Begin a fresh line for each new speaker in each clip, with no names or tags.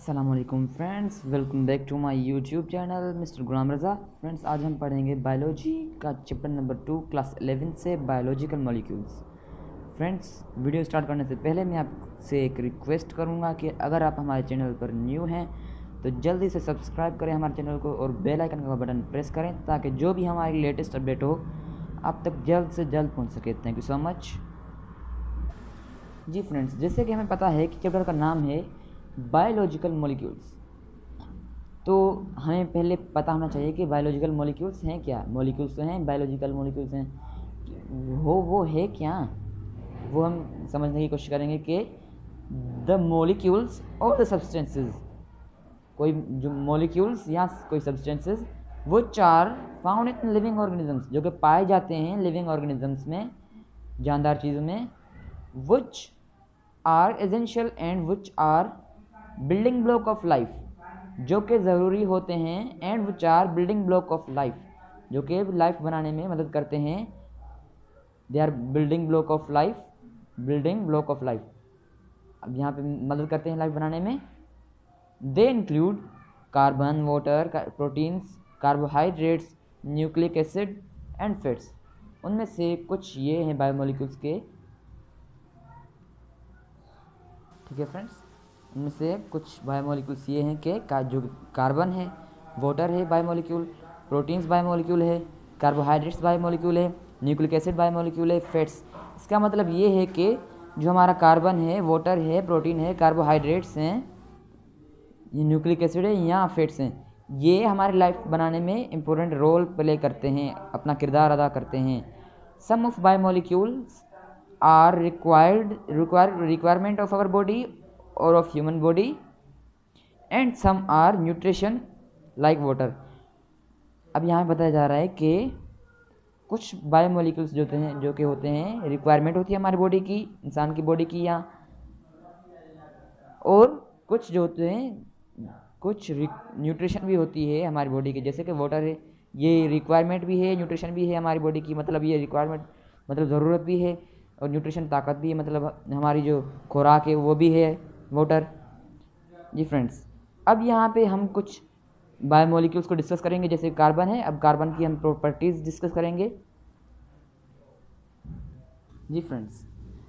अस्सलामुअलैकुम friends, welcome back to my YouTube channel mister Ghulam Raza. Friends, आज हम पढ़ेंगे बायोलॉजी का चैप्टर नंबर 2 क्लास 11 से biological molecules. Friends, video start करने से पहले मैं आपसे एक रिक्वेस्ट करूंगा कि अगर आप हमारे चैनल पर न्यू हैं तो जल्दी से सब्सक्राइब करें हमारे चैनल को और बेल आइकन का बटन प्रेस करें ताकि जो भी हमारी लेटेस्ट अपडेट हो आप तक जल्द से जल्द पहुँच सके। Thank you so much. जी फ्रेंड्स, जैसे कि हमें पता है कि चैप्टर का नाम है बायोलॉजिकल मॉलिक्यूल्स, तो हमें पहले पता होना चाहिए कि बायोलॉजिकल मॉलिक्यूल्स हैं क्या। मॉलिक्यूल्स तो हैं, बायोलॉजिकल मॉलिक्यूल्स हैं, वो है क्या, वो हम समझने की कोशिश करेंगे कि द मॉलिक्यूल्स और द सब्सटेंसेस, कोई जो मॉलिक्यूल्स या कोई सब्सटेंसेस वो चार फाउंड इन लिविंग ऑर्गेनिजम्स, जो कि पाए जाते हैं लिविंग ऑर्गेनिजम्स में, जानदार चीज़ों में, which are essential and which are building block of life, जो कि ज़रूरी होते हैं, and which are building block of life, जो कि लाइफ बनाने में मदद करते हैं। they are building block of life, building block of life, अब यहाँ पे मदद करते हैं लाइफ बनाने में। they include carbon, water, proteins, carbohydrates, nucleic acid and fats. उनमें से कुछ ये हैं बायोमोलिक्यूल्स के, ठीक है फ्रेंड्स। उनमें से कुछ बायोमोलिक्यूल्स ये हैं कि जो कार्बन है, वाटर है बायोमोलिक्यूल, प्रोटीन्स बायोमोलिक्यूल है, कार्बोहाइड्रेट्स बायोमोलिक्यूल है, न्यूक्लिक एसिड बायोमोलिक्यूल है, फैट्स। इसका मतलब ये है कि जो हमारा कार्बन है, वाटर है, प्रोटीन है, कार्बोहाइड्रेट्स हैं, ये न्यूक्लिक एसिड है या फैट्स हैं, ये हमारी लाइफ बनाने में इम्पोर्टेंट रोल प्ले करते हैं, अपना किरदार अदा करते हैं। Some of biomolecules are requirement of our body or of human body, and some are nutrition like water। अब यहाँ बताया जा रहा है कि कुछ बायोमोलिक्यूल्स जो कि होते हैं, रिक्वायरमेंट होती है हमारी बॉडी की, इंसान की बॉडी की, या और कुछ जो होते हैं, कुछ न्यूट्रिशन भी होती है हमारी बॉडी की, जैसे कि वाटर है, ये रिक्वायरमेंट भी है, न्यूट्रिशन भी है हमारी बॉडी की, मतलब ये रिक्वायरमेंट मतलब ज़रूरत भी है, और न्यूट्रिशन ताकत भी है, मतलब हमारी जो खुराक है वो भी है वाटर। जी फ्रेंड्स, अब यहाँ पे हम कुछ बायोमोलिक्यूल्स को डिस्कस करेंगे। जैसे कार्बन है, अब कार्बन की हम प्रॉपर्टीज़ डिस्कस करेंगे। जी फ्रेंड्स,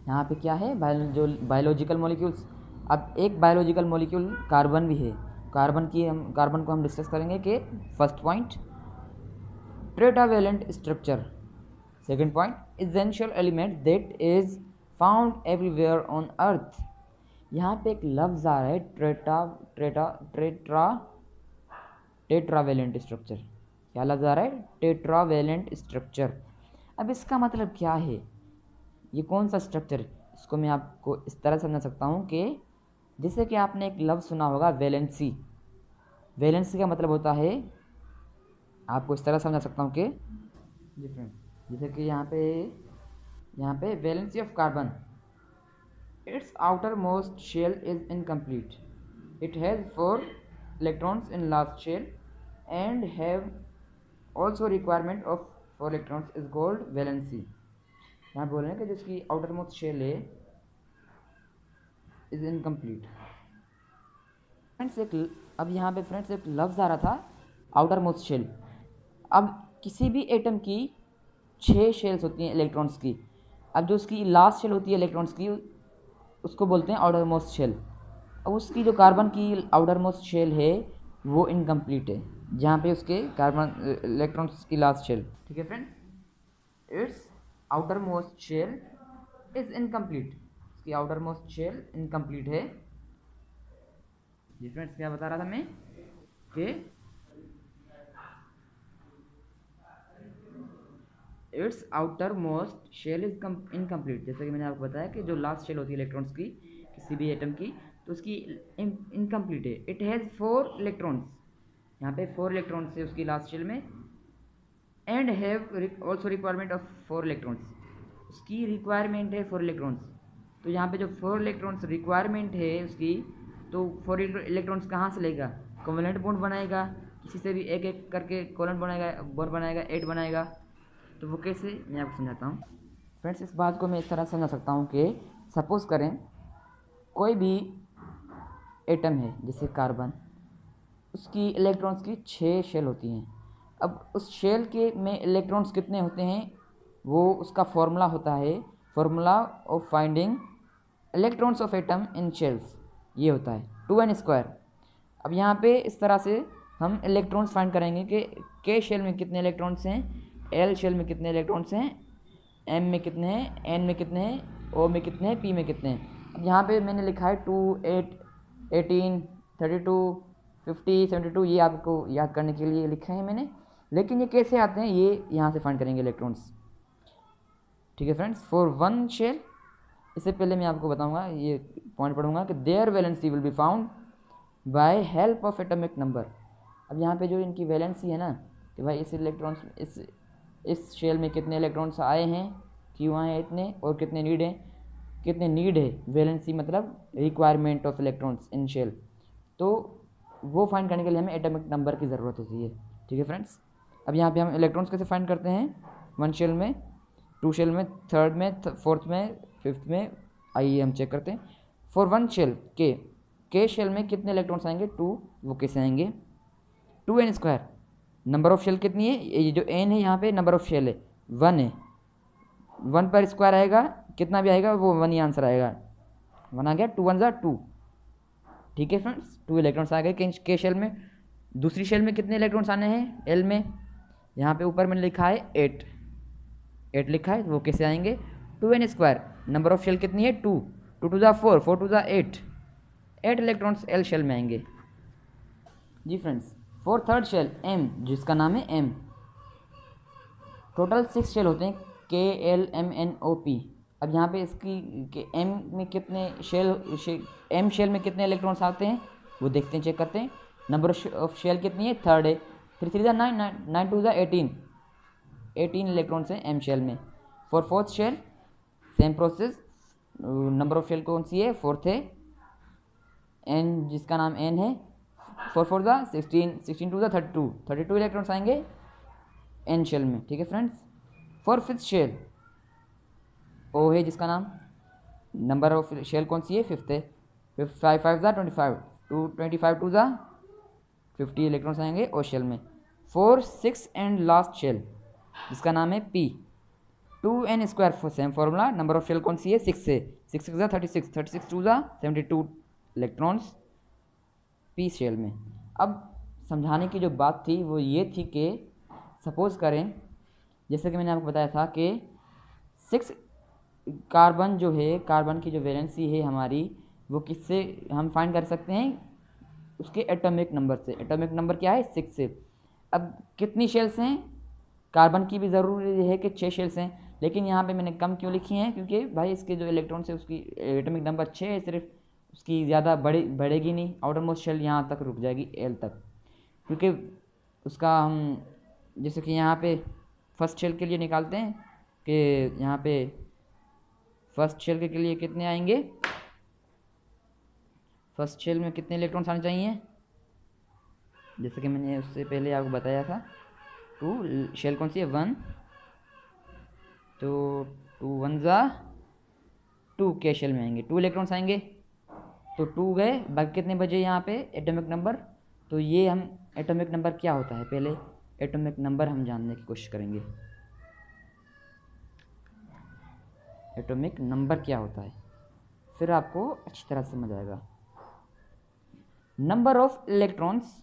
यहाँ पे क्या है, जो बायोलॉजिकल मॉलिक्यूल्स। अब एक बायोलॉजिकल मॉलिक्यूल कार्बन भी है, कार्बन को हम डिस्कस करेंगे कि first point tetravalent structure, second point essential element that is found everywhere on earth. यहाँ पे एक लफ्ज़ आ रहा है टेट्रावैलेंट स्ट्रक्चर। क्या लफ्ज़ आ रहा है? Tetravalent structure. अब इसका मतलब क्या है, ये कौन सा स्ट्रक्चर है? इसको मैं आपको इस तरह समझा सकता हूँ कि जैसे कि आपने एक लफ्ज़ सुना होगा वैलेंसी। वैलेंसी का मतलब होता है, आपको इस तरह समझा सकता हूँ कि डिफरेंट, जैसे कि यहाँ पे valency of carbon, its outermost shell is incomplete, it has 4 electrons in last shell and have also requirement of 4 electrons is called valency. यहाँ बोल रहे हैं कि जिसकी आउटर मोस्ट शेल है इज इनकम्प्लीट। फ्रेंड्स, अब यहाँ पे फ्रेंड्स एक लफ्ज़ आ रहा था आउटर मोस्ट शेल। अब किसी भी एटम की 6 शेल्स होती हैं इलेक्ट्रॉन्स की। अब जो उसकी लास्ट शेल होती है इलेक्ट्रॉन्स की, उसको बोलते हैं आउटर मोस्ट शेल। अब उसकी जो कार्बन की आउटर मोस्ट शेल है वो इनकम्प्लीट है, जहाँ पे उसके कार्बन इलेक्ट्रॉन्स की लास्ट शेल, ठीक है friend, its outermost shell is incomplete, उसकी आउटर मोस्ट शेल इनकम्प्लीट है। जी फ्रेंड्स, क्या बता रहा था मैं कि its outermost shell is incomplete, जैसे कि मैंने आपको बताया कि जो लास्ट शेल होती है इलेक्ट्रॉन्स की किसी भी एटम की, तो उसकी इनकम्प्लीट है। इट हैज़ 4 इलेक्ट्रॉन्स, यहाँ पे 4 इलेक्ट्रॉन्स है उसकी लास्ट शेल में, and have also requirement of 4 electrons, उसकी रिक्वायरमेंट है 4 इलेक्ट्रॉन्स। तो यहाँ पे जो 4 इलेक्ट्रॉन्स रिक्वायरमेंट है उसकी, तो 4 इलेक्ट्रॉन्स कहाँ से लेगा? कोवेलेंट बॉन्ड बनाएगा, किसी से भी एक एक करके कोवेलेंट बॉन्ड बनाएगा, 8 बनाएगा। तो वो कैसे, मैं आपको समझाता हूँ। फ्रेंड्स, इस बात को मैं इस तरह समझा सकता हूँ कि सपोज़ करें कोई भी एटम है जैसे कार्बन, उसकी इलेक्ट्रॉन्स की 6 शेल होती हैं। अब उस शेल के में इलेक्ट्रॉन्स कितने होते हैं, वो उसका फॉर्मूला होता है, formula of finding electrons of atom in shells, ये होता है 2n²। अब यहाँ पे इस तरह से हम इलेक्ट्रॉन्स फाइंड करेंगे कि के शेल में कितने इलेक्ट्रॉन्स हैं, एल शेल में कितने इलेक्ट्रॉन्स हैं, एम में कितने हैं, एन में कितने हैं, ओ में कितने हैं, पी में कितने हैं। अब यहाँ पे मैंने लिखा है 2, 8, 18, 32, 50, 72, ये आपको याद करने के लिए लिखा है मैंने। लेकिन ये कैसे आते हैं, ये यहाँ से फाइंड करेंगे इलेक्ट्रॉन्स। ठीक है फ्रेंड्स, फॉर वन शेल, इससे पहले मैं आपको बताऊंगा, ये पॉइंट पढ़ूंगा कि their valency will be found by help of atomic number. अब यहाँ पे जो इनकी वैलेंसी है ना, कि भाई इस इलेक्ट्रॉन्स इस शेल में कितने इलेक्ट्रॉन्स आए हैं, क्यों आए हैं इतने, और कितने नीड है, कितने नीड है, वैलेंसी मतलब requirement of electrons in shell, तो वो फाइंड करने के लिए हमें एटॉमिक नंबर की ज़रूरत होती है। ठीक है फ्रेंड्स, अब यहाँ पे हम इलेक्ट्रॉन्स कैसे फाइंड करते हैं, 1 शेल में, 2 शेल में, 3rd में, 4th में, 5th में, आइए हम चेक करते हैं। फॉर 1 शेल के शेल में कितने इलेक्ट्रॉन्स आएंगे, 2, वो कैसे आएंगे, 2n²। नंबर ऑफ शेल कितनी है, ये जो n है यहाँ पे नंबर ऑफ शेल है 1 है, 1 पर स्क्वायर आएगा, कितना भी आएगा वो 1 ही आंसर आएगा, 1 आ गया, 2 1 = 2। ठीक है फ्रेंड्स, 2 इलेक्ट्रॉन्स आ गए के शेल में। दूसरी शेल में कितने इलेक्ट्रॉन्स आने हैं, एल में, यहाँ पे ऊपर मैंने लिखा है 8 लिखा है, वो कैसे आएंगे, 2n²। नंबर ऑफ शेल कितनी है, 2, 2 2 = 4, 4 2 = 8 इलेक्ट्रॉन्स एल शेल में आएंगे। जी friends, for 3rd shell M, जिसका नाम है एम, टोटल 6 शेल होते हैं, K L M N O P. अब यहाँ पे इसकी एम में कितने एम शेल में कितने इलेक्ट्रॉन्स आते हैं वो देखते हैं, चेक करते हैं। नंबर ऑफ शेल कितनी है, 3rd है, 3 3 = 9, 9 2 = 18 इलेक्ट्रॉन्स हैं एम शेल में। For 4th shell same process, number of shell कौन सी है, 4th है, एन जिसका नाम एन है, 4 4 = 16, 16 2 = 32 इलेक्ट्रॉन्स आएंगे एन शेल में। ठीक है फ्रेंड्स, फॉर 5th शेल ओ है जिसका नाम, नंबर ऑफ शेल कौन सी है, 5th है, 5 5 = 25, 25 2 = 50 इलेक्ट्रॉन्स आएंगे ओ शेल में। For 6th and last shell जिसका नाम है P, 2n², same formula, number of shell कौन सी है, 6 है, 6 6 = 36, 36 2 = 72 इलेक्ट्रॉन्स पी शेल में। अब समझाने की जो बात थी वो ये थी कि सपोज़ करें, जैसे कि मैंने आपको बताया था कि 6 कार्बन जो है, कार्बन की जो वैलेंसी है हमारी, वो किससे हम फाइंड कर सकते हैं, उसके एटॉमिक नंबर से। एटॉमिक नंबर क्या है, 6 से। अब कितनी शेल्स हैं, कार्बन की भी ज़रूरी है कि 6 शेल्स हैं, लेकिन यहाँ पे मैंने कम क्यों लिखी हैं, क्योंकि भाई इसके जो इलेक्ट्रॉन्स है उसकी एटॉमिक नंबर 6 है सिर्फ, उसकी ज़्यादा बढ़ेगी नहीं, आउटर मोस्ट शेल यहाँ तक रुक जाएगी, एल तक, क्योंकि उसका हम जैसे कि यहाँ पे फर्स्ट शेल के लिए निकालते हैं कि यहाँ पे फर्स्ट शेल के लिए कितने आएंगे, फर्स्ट शेल में कितने इलेक्ट्रॉन्स आने चाहिए, जैसे कि मैंने उससे पहले आपको बताया था, 2 शेल कौन सी है, 1, तो 2 1 = 2 के शेल में आएंगे, 2 इलेक्ट्रॉन्स आएंगे, तो 2 गए, बाकी कितने बचे यहाँ पे एटॉमिक नंबर। तो ये हम एटॉमिक नंबर क्या होता है, पहले एटॉमिक नंबर हम जानने की कोशिश करेंगे। एटॉमिक नंबर क्या होता है, फिर आपको अच्छी तरह समझ आएगा। Number of electrons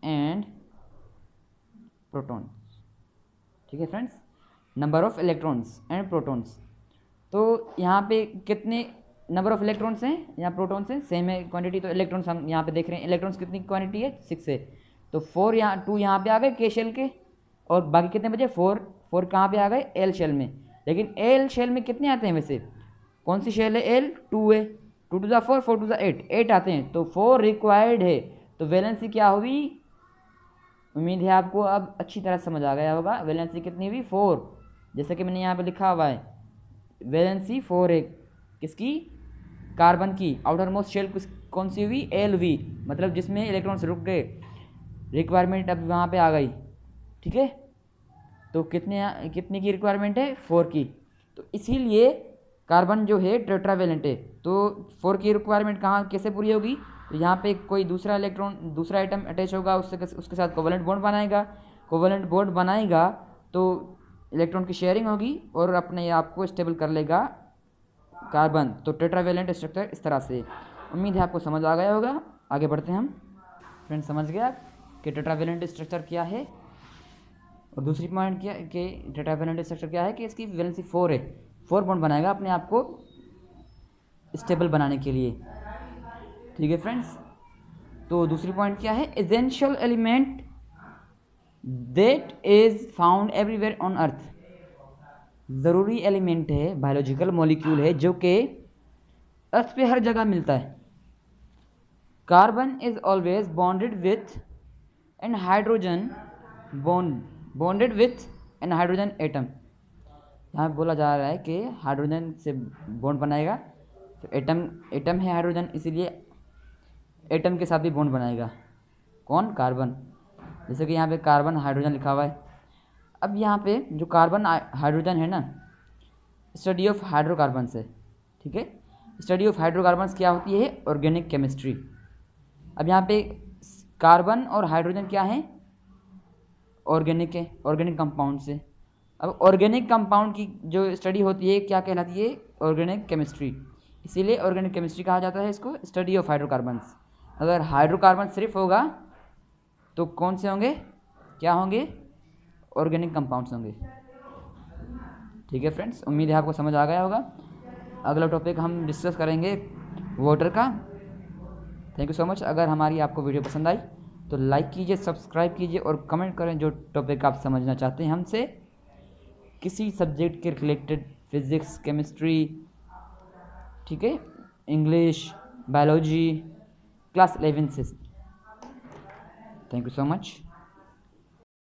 and protons. ठीक है friends, number of electrons and protons, तो यहाँ पे कितने नंबर ऑफ इलेक्ट्रॉन्स हैं, यहाँ प्रोटॉन्स हैं, सेम है क्वांटिटी, तो इलेक्ट्रॉन्स हम यहाँ पे देख रहे हैं, इलेक्ट्रॉन्स कितनी क्वांटिटी है, 6 है, तो 4 यहाँ 2 यहाँ पे आ गए के शेल के, और बाकी कितने बचे, 4 कहाँ पे आ गए, एल शेल में। लेकिन एल शेल में कितने आते हैं वैसे, कौन सी शेल है, एल, 2 है, 2 2 = 4, 4 2 = 8 आते हैं, तो 4 रिक्वायर्ड है, तो वैलेंसी क्या हुई, उम्मीद है आपको अब अच्छी तरह समझ आ गया होगा, वैलेंसी कितनी हुई, 4, जैसे कि मैंने यहाँ पे लिखा हुआ है, वैलेंसी 4 है, किसकी, कार्बन की। आउटर मोस्ट शेल कौन सी हुई, एल वी, मतलब जिसमें इलेक्ट्रॉन्स रुक गए, रिक्वायरमेंट अब वहाँ पे आ गई। ठीक है, तो कितने की रिक्वायरमेंट है, 4 की। तो इसीलिए कार्बन जो है टेट्रावेलेंट है, तो 4 की रिक्वायरमेंट कहाँ कैसे पूरी होगी, तो यहाँ पे कोई दूसरा एटम अटैच होगा, उसके साथ कोवेलेंट बॉन्ड बनाएगा। कोवेलेंट बॉन्ड बनाएगा तो इलेक्ट्रॉन की शेयरिंग होगी और अपने आप को स्टेबल कर लेगा कार्बन। तो टेट्रावेलेंट स्ट्रक्चर इस तरह से। उम्मीद है आपको समझ आ गया होगा। आगे बढ़ते हैं हम। फ्रेंड्स, समझ गया कि टेट्रावेलेंट स्ट्रक्चर क्या है, और दूसरी पॉइंट क्या कि टेट्रावेलेंट स्ट्रक्चर क्या है कि इसकी वैलेंसी 4 है। 4 बॉन्ड बनाएगा अपने आप को स्टेबल बनाने के लिए। ठीक है फ्रेंड्स, तो दूसरी पॉइंट क्या है, essential element that is found everywhere on earth. ज़रूरी एलिमेंट है, बायोलॉजिकल मॉलिक्यूल है जो कि अर्थ पे हर जगह मिलता है। Carbon is always bonded with an hydrogen bonded with an hydrogen atom. यहाँ बोला जा रहा है कि हाइड्रोजन से बॉन्ड बनाएगा, तो एटम है हाइड्रोजन, इसीलिए एटम के साथ भी बॉन्ड बनाएगा। कौन, कार्बन। जैसे कि यहाँ पे कार्बन हाइड्रोजन लिखा हुआ है। अब यहाँ पे जो कार्बन हाइड्रोजन है ना, स्टडी ऑफ हाइड्रोकार्बन्स है। ठीक है, स्टडी ऑफ हाइड्रोकार्बन्स क्या होती है, ऑर्गेनिक केमिस्ट्री। अब यहाँ पे कार्बन और हाइड्रोजन क्या है, ऑर्गेनिक है, ऑर्गेनिक कंपाउंड से। अब ऑर्गेनिक कंपाउंड की जो स्टडी होती है क्या कहलाती है, ऑर्गेनिक केमिस्ट्री। इसीलिए ऑर्गेनिक केमिस्ट्री कहा जाता है इसको, स्टडी ऑफ हाइड्रोकार्बन्स। अगर हाइड्रोकार्बन सिर्फ होगा तो कौन से होंगे, क्या होंगे, ऑर्गेनिक कंपाउंड्स होंगे। ठीक है फ्रेंड्स, उम्मीद है आपको समझ आ गया होगा। अगला टॉपिक हम डिस्कस करेंगे वाटर का। Thank you so much. अगर हमारी आपको वीडियो पसंद आई तो लाइक कीजिए, सब्सक्राइब कीजिए और कमेंट करें जो टॉपिक आप समझना चाहते हैं हमसे, किसी सब्जेक्ट के रिलेटेड, फिज़िक्स, केमिस्ट्री, ठीक है, इंग्लिश, बायोलॉजी, क्लास 11 से। Thank you so much.